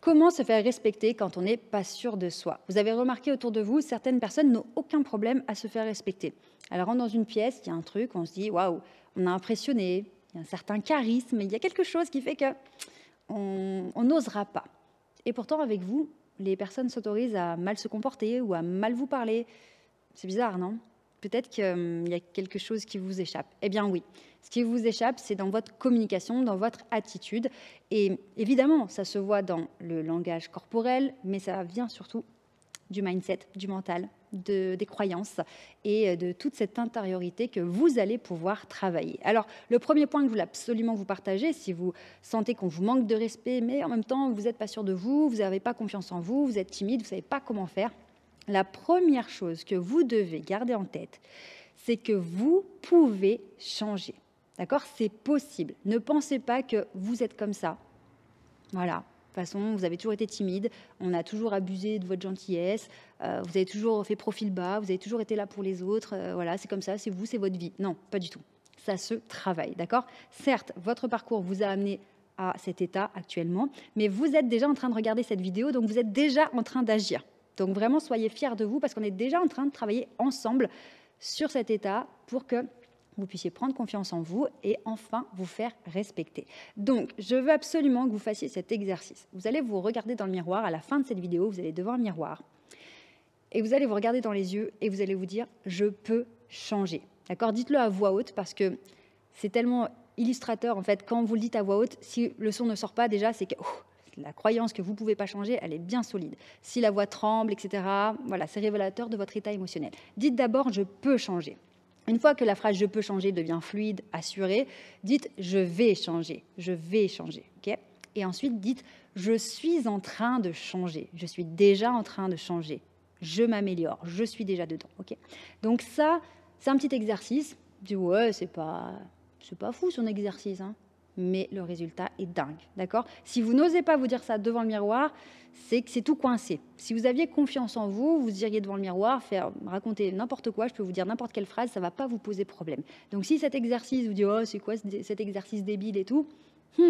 Comment se faire respecter quand on n'est pas sûr de soi? Vous avez remarqué autour de vous, certaines personnes n'ont aucun problème à se faire respecter. Elle rentre dans une pièce, il y a un truc, on se dit waouh, on a impressionné, il y a un certain charisme, il y a quelque chose qui fait que on n'osera pas. Et pourtant, avec vous, les personnes s'autorisent à mal se comporter ou à mal vous parler. C'est bizarre, non? Peut-être qu'il y a quelque chose qui vous échappe. Eh bien oui, ce qui vous échappe, c'est dans votre communication, dans votre attitude. Et évidemment, ça se voit dans le langage corporel, mais ça vient surtout du mindset, du mental, des croyances et de toute cette intériorité que vous allez pouvoir travailler. Alors, le premier point que je voulais absolument vous partager, si vous sentez qu'on vous manque de respect, mais en même temps, vous n'êtes pas sûr de vous, vous n'avez pas confiance en vous, vous êtes timide, vous ne savez pas comment faire, la première chose que vous devez garder en tête, c'est que vous pouvez changer. D'accord? C'est possible. Ne pensez pas que vous êtes comme ça. Voilà. De toute façon, vous avez toujours été timide, on a toujours abusé de votre gentillesse, vous avez toujours fait profil bas, vous avez toujours été là pour les autres, voilà, c'est comme ça, c'est vous, c'est votre vie. Non, pas du tout. Ça se travaille, d'accord? Certes, votre parcours vous a amené à cet état actuellement, mais vous êtes déjà en train de regarder cette vidéo, donc vous êtes déjà en train d'agir. Donc vraiment, soyez fiers de vous parce qu'on est déjà en train de travailler ensemble sur cet état pour que vous puissiez prendre confiance en vous et enfin vous faire respecter. Donc, je veux absolument que vous fassiez cet exercice. Vous allez vous regarder dans le miroir. À la fin de cette vidéo, vous allez devant un miroir et vous allez vous regarder dans les yeux et vous allez vous dire « je peux changer ». D'accord? Dites-le à voix haute parce que c'est tellement illustrateur en fait. Quand vous le dites à voix haute, si le son ne sort pas déjà, c'est que la croyance que vous ne pouvez pas changer, elle est bien solide. Si la voix tremble, etc., voilà, c'est révélateur de votre état émotionnel. Dites d'abord « je peux changer ». Une fois que la phrase « je peux changer » devient fluide, assurée, dites « je vais changer ». Okay? Et ensuite, dites « je suis en train de changer ». Je suis déjà en train de changer. Je m'améliore. Je suis déjà dedans. Okay? Donc ça, c'est un petit exercice. Tu dis « ouais, c'est pas fou son exercice. Hein ». Mais le résultat est dingue. D'accord? Si vous n'osez pas vous dire ça devant le miroir, c'est que c'est tout coincé. Si vous aviez confiance en vous, vous iriez devant le miroir, raconter n'importe quoi, je peux vous dire n'importe quelle phrase, ça ne va pas vous poser problème. Donc si cet exercice vous dit « oh, c'est quoi cet exercice débile et tout »,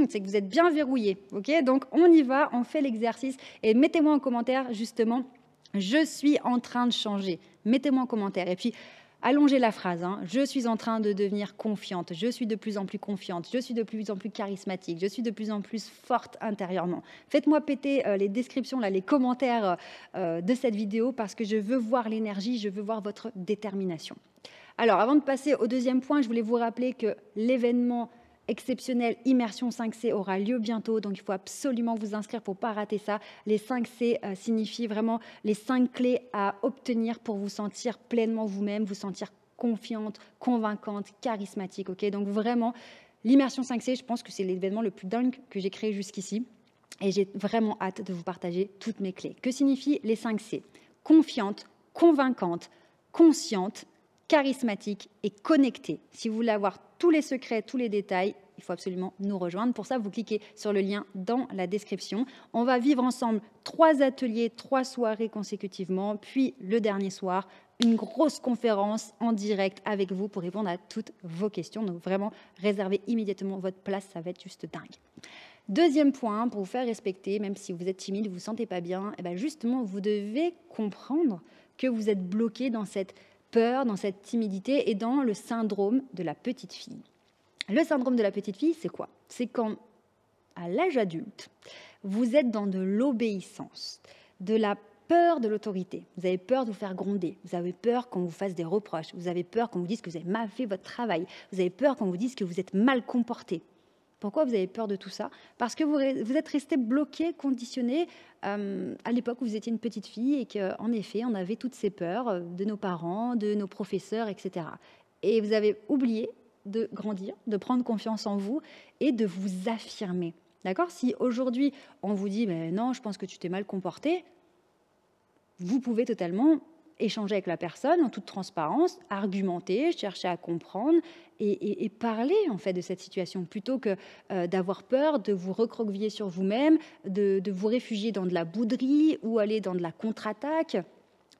c'est que vous êtes bien verrouillé. Okay? Donc on y va, on fait l'exercice et mettez-moi en commentaire justement « je suis en train de changer ». Mettez-moi en commentaire. Et puis, allongez la phrase, hein. Je suis en train de devenir confiante, je suis de plus en plus confiante, je suis de plus en plus charismatique, je suis de plus en plus forte intérieurement. Faites-moi péter les descriptions, là, les commentaires de cette vidéo parce que je veux voir l'énergie, je veux voir votre détermination. Alors, avant de passer au deuxième point, je voulais vous rappeler que l'événement exceptionnel Immersion 5C aura lieu bientôt, donc il faut absolument vous inscrire pour ne pas rater ça. Les 5C signifient vraiment les 5 clés à obtenir pour vous sentir pleinement vous-même, vous sentir confiante, convaincante, charismatique. Okay? Donc vraiment, l'Immersion 5C, je pense que c'est l'événement le plus dingue que j'ai créé jusqu'ici et j'ai vraiment hâte de vous partager toutes mes clés. Que signifient les 5C? Confiante, convaincante, consciente, charismatique et connectée. Si vous voulez avoir tous les secrets, tous les détails, il faut absolument nous rejoindre. Pour ça, vous cliquez sur le lien dans la description. On va vivre ensemble 3 ateliers, 3 soirées consécutivement, puis le dernier soir, une grosse conférence en direct avec vous pour répondre à toutes vos questions. Donc vraiment, réservez immédiatement votre place, ça va être juste dingue. Deuxième point, pour vous faire respecter, même si vous êtes timide, vous ne vous sentez pas bien, et bien justement, vous devez comprendre que vous êtes bloqué dans cette peur, dans cette timidité et dans le syndrome de la petite fille. Le syndrome de la petite fille, c'est quoi? C'est quand, à l'âge adulte, vous êtes dans de l'obéissance, de la peur de l'autorité. Vous avez peur de vous faire gronder, vous avez peur qu'on vous fasse des reproches, vous avez peur qu'on vous dise que vous avez mal fait votre travail, vous avez peur qu'on vous dise que vous êtes mal comporté. Pourquoi vous avez peur de tout ça? Parce que vous êtes resté bloqué, conditionné à l'époque où vous étiez une petite fille et qu'en effet, on avait toutes ces peurs de nos parents, de nos professeurs, etc. Et vous avez oublié de grandir, de prendre confiance en vous et de vous affirmer. D'accord? Si aujourd'hui, on vous dit « non, je pense que tu t'es mal comporté », vous pouvez totalement échanger avec la personne en toute transparence, argumenter, chercher à comprendre et parler en fait de cette situation plutôt que d'avoir peur de vous recroqueviller sur vous-même, de vous réfugier dans de la bouderie ou aller dans de la contre-attaque.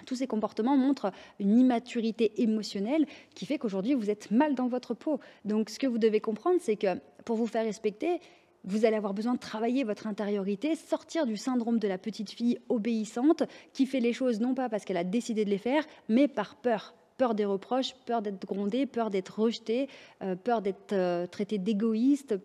Tous ces comportements montrent une immaturité émotionnelle qui fait qu'aujourd'hui vous êtes mal dans votre peau. Donc ce que vous devez comprendre, c'est que pour vous faire respecter, Vous allez avoir besoin de travailler votre intériorité, sortir du syndrome de la petite fille obéissante qui fait les choses non pas parce qu'elle a décidé de les faire, mais par peur. Peur des reproches, peur d'être grondée, peur d'être rejetée, peur d'être traitée d'égoïste,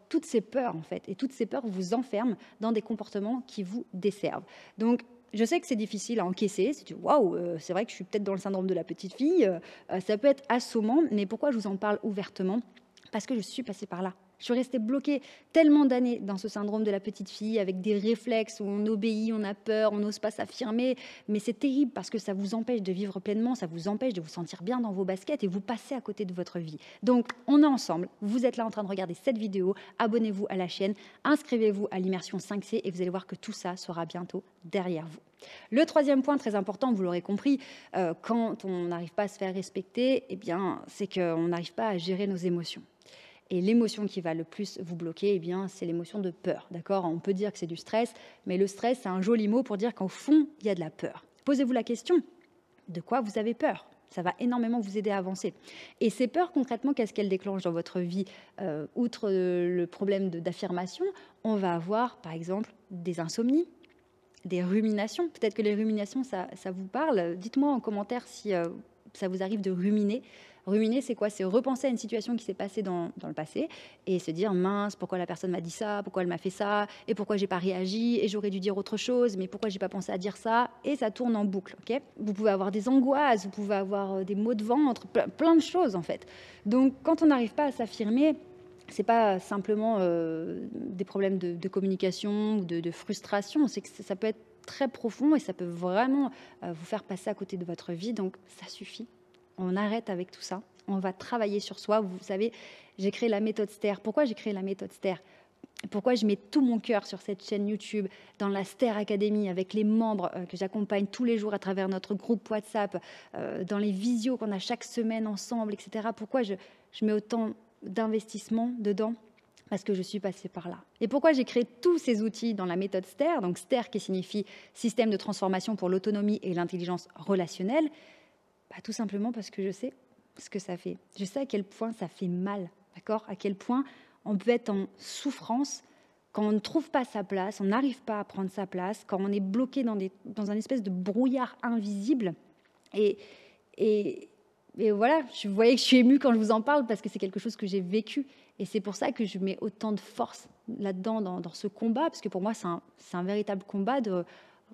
toutes ces peurs en fait. Et toutes ces peurs vous enferment dans des comportements qui vous desservent. Donc, je sais que c'est difficile à encaisser. C'est waouh, c'est vrai que je suis peut-être dans le syndrome de la petite fille. Ça peut être assommant, mais pourquoi je vous en parle ouvertement? Parce que je suis passée par là. Je suis restée bloquée tellement d'années dans ce syndrome de la petite fille avec des réflexes où on obéit, on a peur, on n'ose pas s'affirmer. Mais c'est terrible parce que ça vous empêche de vivre pleinement, ça vous empêche de vous sentir bien dans vos baskets et vous passez à côté de votre vie. Donc, on est ensemble. Vous êtes là en train de regarder cette vidéo. Abonnez-vous à la chaîne, inscrivez-vous à l'immersion 5C et vous allez voir que tout ça sera bientôt derrière vous. Le troisième point très important, vous l'aurez compris, quand on n'arrive pas à se faire respecter, eh bien, c'est qu'on n'arrive pas à gérer nos émotions. Et l'émotion qui va le plus vous bloquer, eh bien, c'est l'émotion de peur. D'accord ? On peut dire que c'est du stress, mais le stress, c'est un joli mot pour dire qu'au fond, il y a de la peur. Posez-vous la question, de quoi vous avez peur ? Ça va énormément vous aider à avancer. Et ces peurs, concrètement, qu'est-ce qu'elles déclenchent dans votre vie ? Outre le problème d'affirmation, on va avoir, par exemple, des insomnies, des ruminations. Peut-être que les ruminations, ça vous parle. Dites-moi en commentaire si ça vous arrive de ruminer. Ruminer, c'est quoi? C'est repenser à une situation qui s'est passée dans le passé et se dire mince, pourquoi la personne m'a dit ça, pourquoi elle m'a fait ça, et pourquoi j'ai pas réagi, et j'aurais dû dire autre chose, mais pourquoi j'ai pas pensé à dire ça, et ça tourne en boucle. Okay, vous pouvez avoir des angoisses, vous pouvez avoir des maux de ventre, plein de choses en fait. Donc quand on n'arrive pas à s'affirmer, c'est pas simplement des problèmes de communication ou de frustration, c'est que ça peut être très profond et ça peut vraiment vous faire passer à côté de votre vie. Donc ça suffit. On arrête avec tout ça. On va travailler sur soi. Vous savez, j'ai créé la méthode STER. Pourquoi j'ai créé la méthode STER ? Pourquoi je mets tout mon cœur sur cette chaîne YouTube, dans la STER Academy, avec les membres que j'accompagne tous les jours à travers notre groupe WhatsApp, dans les visios qu'on a chaque semaine ensemble, etc. Pourquoi je mets autant d'investissement dedans ? Parce que je suis passée par là. Et pourquoi j'ai créé tous ces outils dans la méthode STER, donc STER qui signifie Système de transformation pour l'autonomie et l'intelligence relationnelle ? Tout simplement parce que je sais ce que ça fait. Je sais à quel point ça fait mal, d'accord ? À quel point on peut être en souffrance quand on ne trouve pas sa place, on n'arrive pas à prendre sa place, quand on est bloqué dans un espèce de brouillard invisible. Et voilà, vous voyez que je suis émue quand je vous en parle parce que c'est quelque chose que j'ai vécu. Et c'est pour ça que je mets autant de force là-dedans, dans ce combat, parce que pour moi, c'est un véritable combat de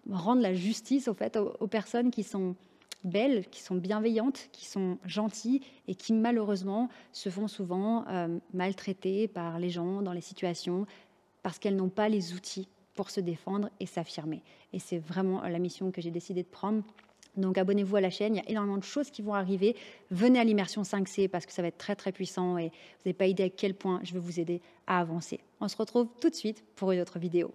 rendre la justice en fait, aux personnes qui sont belles, qui sont bienveillantes, qui sont gentilles et qui malheureusement se font souvent maltraiter par les gens dans les situations parce qu'elles n'ont pas les outils pour se défendre et s'affirmer. Et c'est vraiment la mission que j'ai décidé de prendre. Donc abonnez-vous à la chaîne, il y a énormément de choses qui vont arriver. Venez à l'immersion 5C parce que ça va être très très puissant et vous n'avez pas idée à quel point je vais vous aider à avancer. On se retrouve tout de suite pour une autre vidéo.